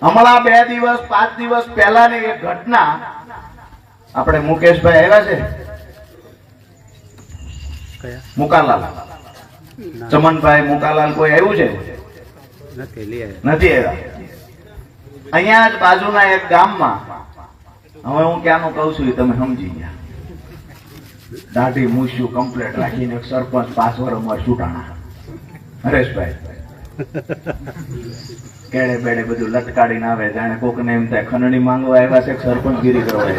હમણાં 2 દિવસ 5 દિવસ પહેલાની એક ઘટના, આપણે મુકેશભાઈ આવ્યા છે, મુકાલાલ ચમનભાઈ મુકાલાલ કોઈ આવ્યું છે? નથી આવ્યા. અહીંયા જ બાજુના એક ગામમાં, હવે હું ક્યાંનું કહું છું એ તમે સમજી ગયા, દાઢી મૂછ્યું કમ્પ્લેટ રાખીને એક સરપંચ 5 વર્ષ છૂટાણા હરેશભાઈ કેળે બેડે બધું લટકાડીને આવે, જાણે કોકને એમ થાય ખંડણી માંગવા આવ્યા છે, સરપંચગીરી કરવા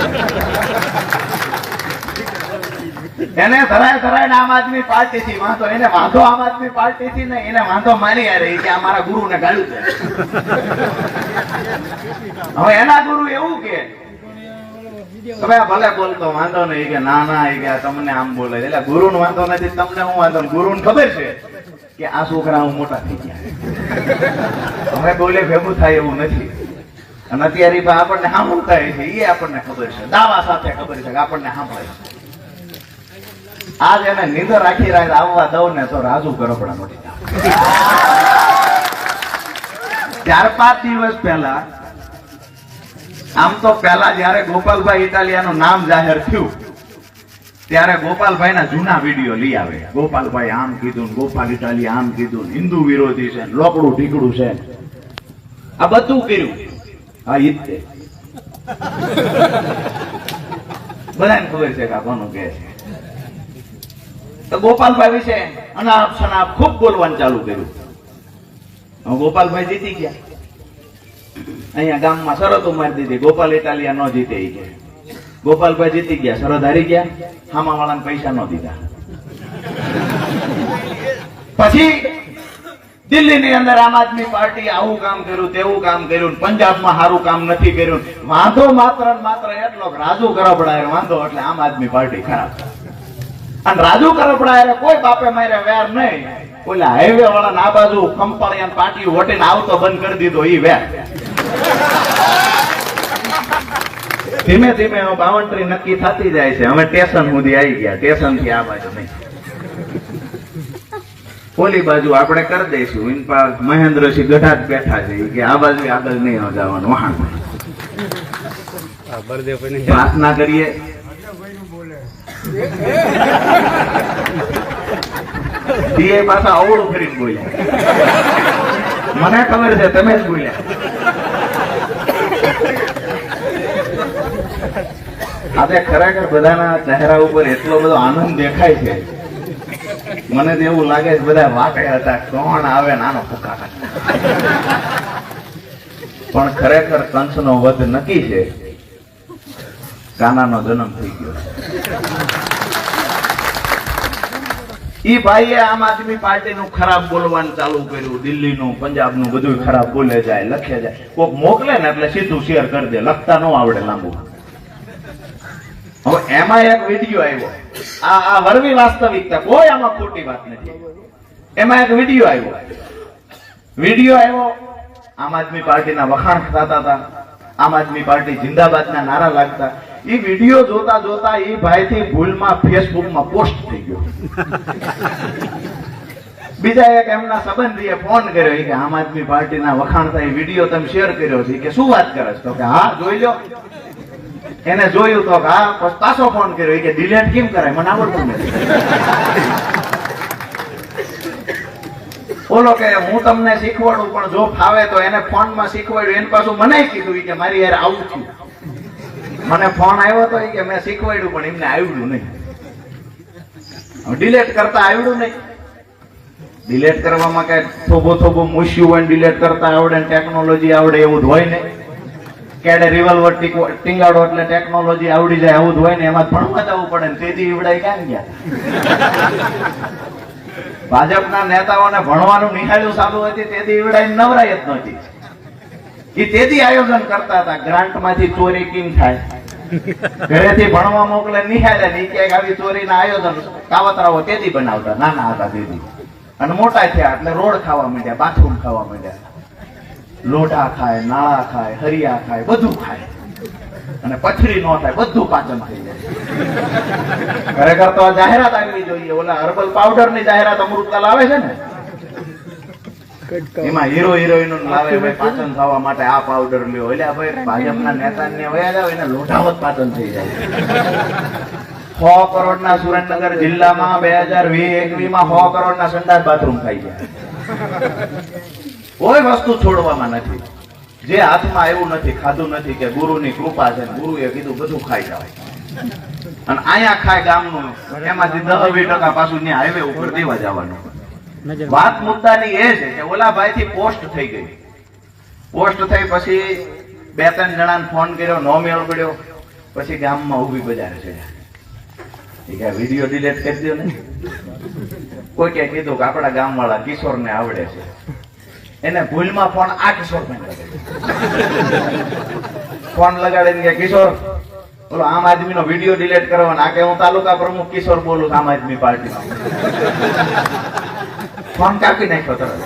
એને ધરાય ધરાય આમ આદમી પાર્ટી થી વાંધો, એને વાંધો આમ આદમી પાર્ટી થી નહીં, એને વાંધો મારી આ રહી કે આ મારા ગુરુ ને ગાળ્યું છે. હવે એના ગુરુ એવું કે તમે ભલે બોલતો વાંધો નહીં, કે ના ના એ કે તમને આમ બોલે, એટલે ગુરુ નો વાંધો નથી, તમને હું વાંધો. ગુરુ ને ખબર છે કે આ છોકરા હું મોટા થઈ ગયા, હવે બોલે ભેગું થાય એવું નથી. અને અત્યારે આપણને સાંભળું થાય છે એ આપણને ખબર છે, દાવા સાથે ખબર છે કે આપણને સાંભળે છે. આજ એને નીંદર રાખી રાત આવવા દઉં ને તો રાજુ ગરબડા મળી જાય. 4-5 દિવસ પહેલા, આમ તો પહેલા જયારે ગોપાલભાઈ ઇટાલિયાનું નામ જાહેર થયું ત્યારે ગોપાલભાઈ ના જૂના વિડીયો લઈ આવે. ગોપાલભાઈ આમ કીધું, ગોપાલ ઇટાલિયા આમ કીધું, હિન્દુ વિરોધી છે, લોકડું ઢીકડું છે, આ બધું કર્યું. હા ઈ જ બધાને ખબર છે કે આ કોનું કે છે. તો ગોપાલભાઈ વિશે અનાપ શનાપ ખૂબ બોલવાનું ચાલુ કર્યું. ગોપાલભાઈ જીતી ગયા. અહીંયા ગામમાં શરતો મારી દીધી, ગોપાલ ઇટાલિયા ન જીતે કે ગોપાલભાઈ જીતી ગયા, શરત હારી ગયા, હામા વાળાને પૈસા ન દીધા. પછી દિલ્હીની અંદર આમ આદમી પાર્ટી આવું કામ કર્યું, તેવું કામ કર્યું, પંજાબમાં સારું કામ નથી કર્યું. વાંધો માત્ર માત્ર એટલો રાજુ કરપડા વાંધો, એટલે આમ આદમી પાર્ટી ખરાબ. અને રાજુ કરપડા કોઈ બાપે મારે વેર નહીં, ઓલા હાઈવે વાળા આ બાજુ કંપાળિયા પાટી વટીને આવતો બંધ કરી દીધો ઈ વેર. ધીમે ધીમે બાઉન્ડ્રી નક્કી થતી જાય છે. અમે સ્ટેશન સુધી આવી ગયા, સ્ટેશન થી આ બાજુ નહીં, ઓલી બાજુ આપણે કરી દઈશું. ઇનપા મહેન્દ્રસિંહ ગઢા જ બેઠા છે કે આ બાજુ આગળ નહીં જવાનું, વહાણ પ્રાર્થના કરીએ. પાછા અવળું ફરીને બોલ્યા, મને ખબર છે તમે જ બોલ્યા. આજે ખરેખર બધાના ચહેરા ઉપર એટલો બધો આનંદ દેખાય છે, મને તો એવું લાગે છે બધા વાકે હતા, કોણ આવે નાનો પુકાર. પણ ખરેખર કંસનો વધ નક્કી છે, કાનાનો જન્મ થઈ ગયો. ઈ ભાઈએ આમ આદમી પાર્ટીનું ખરાબ બોલવાનું ચાલુ કર્યું, દિલ્હીનું પંજાબનું બધું ખરાબ બોલે જાય, લખે જાય. કોક મોકલે ને એટલે સીધું શેર કરી દે, લખતા ન આવડે લાંબુ. હવે એમાં એક વિડીયો આવ્યો, આ વરવી વાસ્તવિકતા, કોઈ આમાં ખોટી વાત નથી. એમાં એક વિડીયો આવ્યો, આમ આદમી પાર્ટીના વખાણ થતા હતા, આમ આદમી પાર્ટી જિંદાબાદના નારા લાગતા. એ વિડીયો જોતા જોતા એ ભાઈ થી ભૂલમાં ફેસબુકમાં પોસ્ટ થઈ ગયો. બીજા એક એમના સંબંધીએ ફોન કર્યો કે આમ આદમી પાર્ટીના વખાણ થાય વિડીયો તમે શેર કર્યો છે, કે શું વાત કરે તો કે હા જોઈ લો. એને જોયું તો હા, પાછો ફોન કર્યો કે ડિલેટ કેમ કરાય, મને આવડતું નથી. બોલો કે હું તમને શીખવાડું, પણ જો ફાવે તો એને ફોનમાં શીખવાડ્યું. એને પાછું મને કીધું કે મારી યાર આવું થયું, મને ફોન આવ્યો તો કે મેં શીખવાડ્યું પણ એમને આવડ્યું નહીં, ડિલેટ કરતા આવડ્યું નહીં. ડિલેટ કરવામાં કઈ થોબો મૂસ્યું હોય, ડિલેટ કરતા આવડે, ટેકનોલોજી આવડે એવું જ હોય નહીં. કેડે રિવોલ્વર ટીંગાડો એટલે ટેકનોલોજી આવડી જાય આવું જ હોય ને. એમાં ભણવા જવું પડે ને, તેથી ઈવડાઈ ક્યાં ગયા. ભાજપના નેતાઓને ભણવાનું નિહાળ્યું ચાલુ હતી, તેથી ઈવડાઈ નવરાય જ નહોતી. એ તેથી આયોજન કરતા હતા, ગ્રાન્ટ માંથી ચોરી કેમ થાય, ઘરેથી ભણવા મોકલે નિહાળે ને ક્યાંક આવી ચોરીના આયોજન કાવતરાઓ તેથી બનાવતા. નાના હતા તેથી, અને મોટા થયા એટલે રોડ ખાવા માંડ્યા, બાથરૂમ ખાવા માંડ્યા, લોઢા ખાય, નાળા ખાય, હરિયા ખાય, બધું ખાય, અને પથરી ન થાય, બધું પાચન થઈ જાય. ખરેખર તો જાહેરાત આવવી જોઈએ. ઓલા હર્બલ પાવડર ની જાહેરાત અમૃતલાલ આવે છે ને, એમાં હીરો હિરોઈન લાવે ભાઈ પાચન થવા માટે આ પાવડર લ્યો, એટલે ભાઈ ભાજપના નેતાને વયા જાવ એને લોઢાવત પાચન થઈ જાય. 100 કરોડના સુરેન્દ્રનગર જિલ્લામાં 2020-21 માં 100 કરોડના સંડાસ બાથરૂમ ખાઈ ગયા. કોઈ વસ્તુ છોડવામાં નથી. જે હાથમાં એવું નથી, ખાધું નથી કે ગુરુની કૃપા છે, ગુરુએ કીધું બધું ખાઈ જાવ. અને અહીંયા ખાય ગામનું, એમાંથી 10-20% પાછું ત્યાં હાઈવે ઉપર દેવા જવાનું. વાત મુદ્દાની એ છે કે ઓલા ભાઈ થી પોસ્ટ થઈ ગઈ. પોસ્ટ થઈ પછી 2-3 જણાને ફોન કર્યો, નો મેળ પડ્યો. પછી ગામમાં ઊભી બજાર છે, વિડીયો ડિલીટ કરી દો ને. કોઈ કે કીધું કે આપણા ગામ વાળા કિશોર ને આવડે છે, એને ભૂલમાં ફોન આ કિશોર ફોન લગાડીને કે કિશોર બોલો આમ આદમી નો વિડીયો ડિલીટ કરવાનો. આ કે હું તાલુકા પ્રમુખ કિશોર બોલું આમ આદમી પાર્ટીનો. ફોન કાપી નાખ્યો તરત.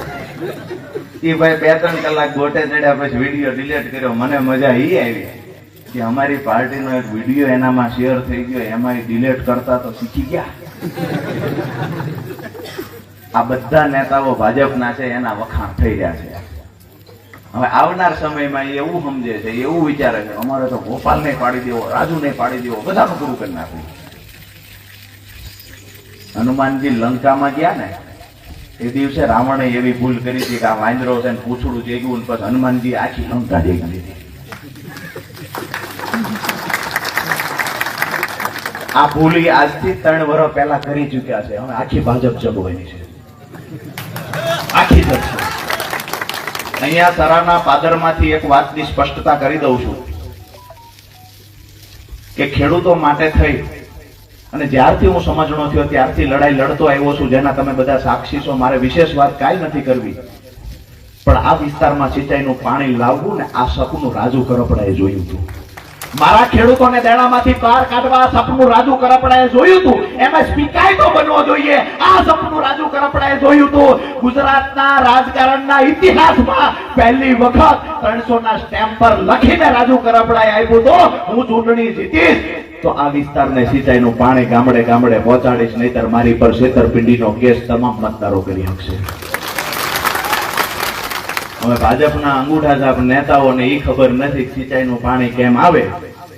એ ભાઈ 2-3 કલાક ગોટે ચડ્યા પછી વિડીયો ડિલીટ કર્યો. મને મજા ઈ આવી કે અમારી પાર્ટીનો એક વિડીયો એનામાં શેર થઈ ગયો, એમાં ડિલીટ કરતા તો શીખી ગયા. આ બધા નેતાઓ ભાજપના છે, એના વખાણ થઈ રહ્યા છે. હવે આવનાર સમયમાં એવું સમજે છે, એવું વિચારે છે અમારે તો ગોપાલ ને પાડી દેવો, રાજુ ને પાડી દેવો, બધાનું પૂરું કરી નાખ્યું. હનુમાનજી લંકામાં ગયા ને એ દિવસે રાવણે એવી ભૂલ કરી હતી કે આ વાંદરો છે ને પૂછડું જેગ્યું, પછી હનુમાનજી આખી લંકા જેગી લીધી. આ ભૂલ આજથી 3 વર્ષ પહેલા કરી ચુક્યા છે. હવે આખી ભાજપ જગવાની છે, આખી જગશે. અહીંયા સરાના પાદરમાંથી એક વાતની સ્પષ્ટતા કરી દઉં છું કે ખેડૂતો માટે થઈ અને જ્યારથી હું સમજણો થયો ત્યારથી લડાઈ લડતો આવ્યો છું, જેના તમે બધા સાક્ષી છો. મારે વિશેષ વાત કાંઈ નથી કરવી, પણ આ વિસ્તારમાં સિંચાઈનું પાણી લાવવું ને આ સપનું રાજુ કરપડાએ જોયું હતું. મારા ખેડૂતોને દેણામાંથી બહાર કાઢવા સપનું રાજુ કરપડાએ જોયું હતું. એમાં સ્પીકાય તો બનવો જોઈએ. આ સપનું રાજુ કરપડાએ જોયું હતું. ગુજરાતના રાજકારણના ઇતિહાસમાં પહેલી વખત 300 ના સ્ટેમ્પ પર લખીને રાજુ કરપડાએ આપ્યું તો હું ચૂંટણી જીતીશ તો આ વિસ્તારને સિંચાઈનું પાણી ગામડે ગામડે પહોંચાડીશ, નહીતર મારી પર છેતરપિંડીનો કેસ તમામ મતદારો કરી શકશે. હવે ભાજપના અંગૂઠા છાપ નેતાઓને એ ખબર નથી સિંચાઈનું પાણી કેમ આવે.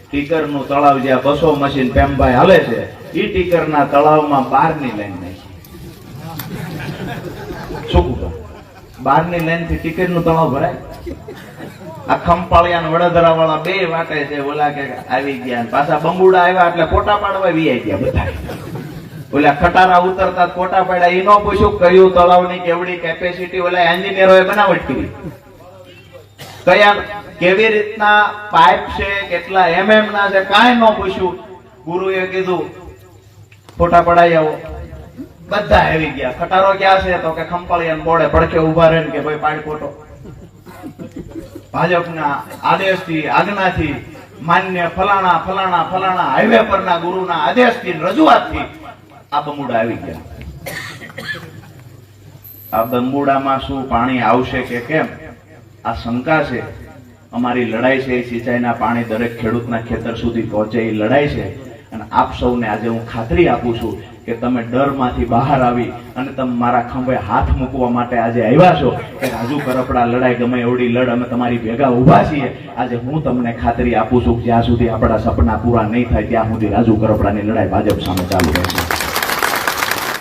ટીકરનું તળાવ જ્યાં 200 મશીન પેમભાઈ હાલે છે, એ ટીકરના તળાવમાં 12ની લાઈન નાખી. શું કહું, 12ની લાઈન થી ટીકરનું તળાવ ભરાય? આ ખંપાળિયા વડોદરા વાળા બે વાટે છે, ઓલા કે આવી ગયા, પાછા બંબુડા આવ્યા એટલે ફોટા પાડવા વી ગયા બધા. ઓલા ખટારા ઉતરતા ફોટા પાડ્યા. એ ન પૂછ્યું કયું તળાવની કેવડી કેપેસિટી ઓલા એન્જિનિયરોએ બનાવટ કરી, કયા કેવી રીતના પાઇપ છે, કેટલા MM ના છે, કાંઈ ન પૂછ્યું. ગુરુએ કીધું ફોટા પડાઈ આવો, બધા આવી ગયા. ખટારો ક્યાં છે તો કે ખંપાળિયા બોર્ડે પડખે ઉભા રહે કે ભાઈ પાડ ફોટો. ભાજપના આદેશથી, આજ્ઞાથી, માન્ય ફલાણા ફલાણા ફલાણા હાઈવે પરના ગુરુના આદેશથી, રજૂઆતથી આ બંબુડા આવી ગયા. આ બંબુડામાં શું પાણી આવશે કે કેમ આ શંકા છે. અમારી લડાઈ છે એ સિંચાઈના પાણી દરેક ખેડૂતના ખેતર સુધી પહોંચે એ લડાઈ છે. અને આપ સૌને આજે હું ખાતરી આપું છું કે તમે ડરમાંથી બહાર આવી અને તમે મારા ખંભે હાથ મૂકવા માટે આજે આવ્યા છો કે રાજુ કરપડા લડાઈ ગમે એવડી લડ, અમે તમારી ભેગા ઉભા છીએ. આજે હું તમને ખાતરી આપું છું કે જ્યાં સુધી આપણા સપના પૂરા નહીં થાય ત્યાં સુધી રાજુ કરપડાની લડાઈ ભાજપ સામે ચાલુ રહેશે.